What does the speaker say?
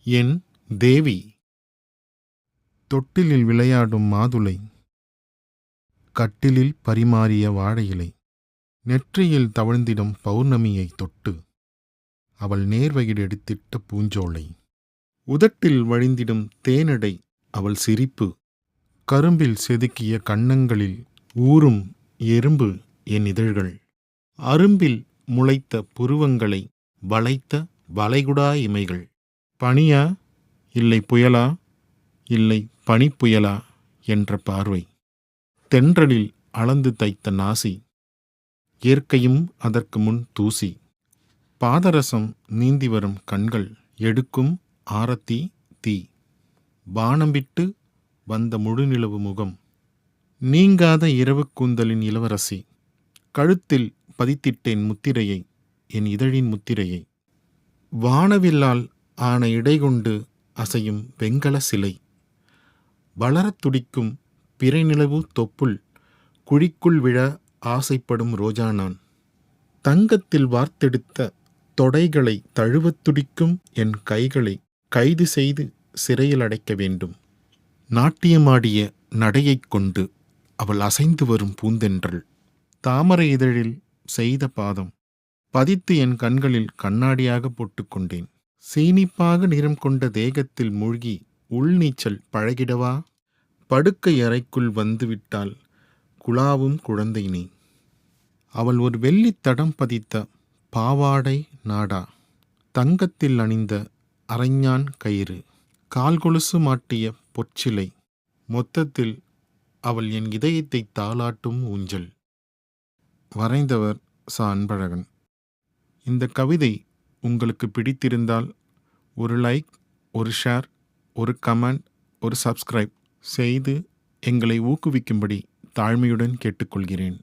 என் தேவி. தொட்டிலில் விளையாடும் மாதுளை, கட்டிலில் பரிமாறிய வாழை இலை, நெற்றியில் தவழ்ந்திடும் பௌர்ணமியை தொட்டு அவள் நேர்வயிடு எடுத்திட்ட பூஞ்சோலை, உதட்டில் வழிந்திடும் தேனடை அவள் சிரிப்பு, கரும்பில் செதுக்கிய கன்னங்களில் ஊறும் எறும்பு என் இதழ்கள், அரும்பில் முளைத்த புருவங்களை வளைத்த வளைகுடா இமைகள், பனியா இல்லை புயலா இல்லை பனிப்புயலா என்ற பார்வை, தென்றலில் அளந்து தைத்த நாசி, இயற்கையும் அதற்கு முன் தூசி, பாதரசம் நீந்தி வரும் கண்கள் எடுக்கும் ஆரத்தி தீ, வானம் விட்டு வந்த முழுநிலவு முகம், நீங்காத இரவு கூந்தலின் இளவரசி, கழுத்தில் பதித்திட்டேன் முத்திரையை, என் இதழின் முத்திரையை, வானவில்லால் ஆன இடைகொண்டு அசையும் வெண்கல சிலை, வளரத் துடிக்கும் பிறைநிலவு தொப்புள் குழிக்குள் விழ ஆசைப்படும் ரோஜா நான், தங்கத்தில் வார்த்தெடுத்த தொடைகளை தழுவத் துடிக்கும் என் கைகளை கைது செய்து சிறையில் அடைக்க வேண்டும். நாட்டியமாடிய நடையைக் கொண்டு அவள் அசைந்து வரும் பூந்தென்றல், தாமரை இதழில் செய்த பாதம் பதித்து என் கண்களில் கண்ணாடியாக போட்டுக்கொண்டேன். சீனிப்பாக நிறம் கொண்ட தேகத்தில் மூழ்கி உள்நீச்சல் பழகிடவா? படுக்கை அறைக்குள் வந்துவிட்டால் குழாவும் குழந்தை நீ. அவள் ஒரு வெள்ளித் தடம் பதித்த பாவாடை நாடா, தங்கத்தில் அணிந்த அரைஞான் கயிறு, கால் கொலுசு மாட்டிய பொற்சிலை, மொத்தத்தில் அவள் என் இதயத்தை தாலாட்டும் ஊஞ்சல். வரைந்தவர் ச. அன்பழகன். இந்த கவிதை உங்களுக்கு பிடித்திருந்தால் ஒரு லைக், ஒரு ஷேர், ஒரு கமெண்ட், ஒரு சப்ஸ்கிரைப் செய்து எங்களை ஊக்குவிக்கும்படி தாழ்மையுடன் கேட்டுக்கொள்கிறேன்.